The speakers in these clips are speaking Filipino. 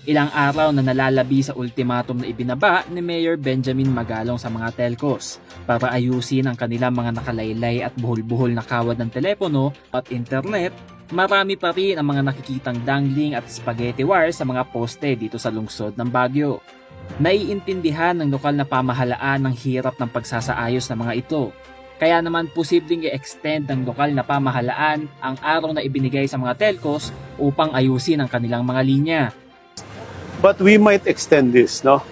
Ilang araw na nalalabi sa ultimatum na ibinaba ni Mayor Benjamin Magalong sa mga telcos para ayusin ang kanilang mga nakalaylay at buhol-buhol na kawad ng telepono at internet. Marami pa rin ang mga nakikitang dangling at spaghetti wires sa mga poste dito sa lungsod ng Baguio. Naiintindihan ng lokal na pamahalaan ang hirap ng pagsasaayos ng mga ito. Kaya naman posibleng i-extend ng lokal na pamahalaan ang araw na ibinigay sa mga telcos upang ayusin ang kanilang mga linya. But we might extend this, no?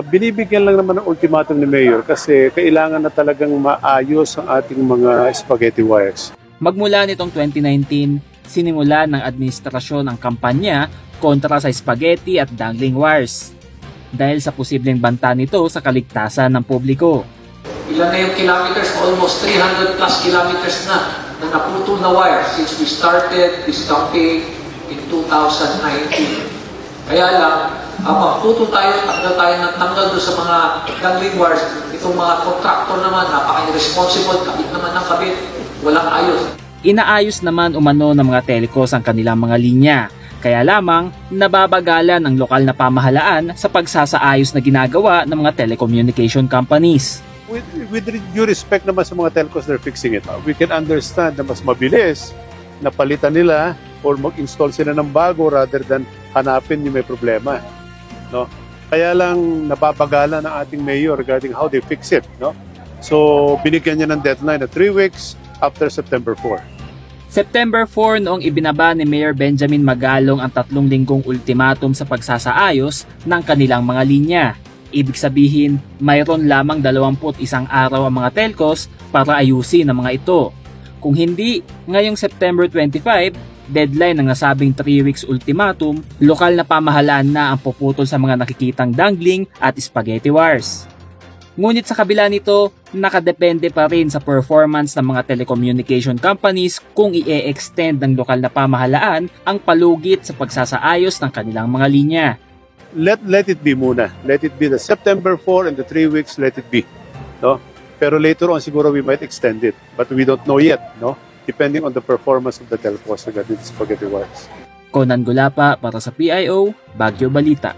Binibigyan lang naman ng ultimatum ni Mayor kasi kailangan na talagang maayos ang ating mga spaghetti wires. Magmula nitong 2019, sinimula ng administrasyon ang kampanya kontra sa spaghetti at dangling wires dahil sa posibleng banta nito sa kaligtasan ng publiko. Ilan na yung kilometers? Almost 300 plus kilometers na naputol na wire since we started this campaign in 2019. Kaya lang, magputol tayo, tanggal tayo ng tanggal doon sa mga dangling wires. Itong mga contractor naman, napaka-irresponsible, kabit naman ng kabit, walang ayos. Inaayos naman umano ng mga telcos ang kanilang mga linya. Kaya lamang, nababagalan ng lokal na pamahalaan sa pagsasaayos na ginagawa ng mga telecommunication companies. With due respect naman sa mga telcos that are fixing it, we can understand na mas mabilis na palitan nila or mag-install sila ng bago rather than hanapin yung may problema. No? Kaya lang nababagalan ng ating mayor regarding how they fix it. No? So binigyan niya ng deadline na 3 weeks after September 4. September 4 noong ibinaba ni Mayor Benjamin Magalong ang 3 linggong ultimatum sa pagsasaayos ng kanilang mga linya. Ibig sabihin, mayroon lamang 21 araw ang mga telcos para ayusin ang mga ito. Kung hindi, ngayong September 25, deadline ng nasabing 3 weeks ultimatum, lokal na pamahalaan na ang puputol sa mga nakikitang dangling at spaghetti wires. Ngunit sa kabila nito, nakadepende pa rin sa performance ng mga telecommunication companies kung i-extend ng lokal na pamahalaan ang palugit sa pagsasaayos ng kanilang mga linya. Let it be muna. Let it be the September 4 and the 3 weeks, let it be. No? Pero later on siguro we might extend it, but we don't know yet, no? Depending on the performance of the telcos regarding the spaghetti wires. Conan Gulapa para sa PIO, Baguio Balita.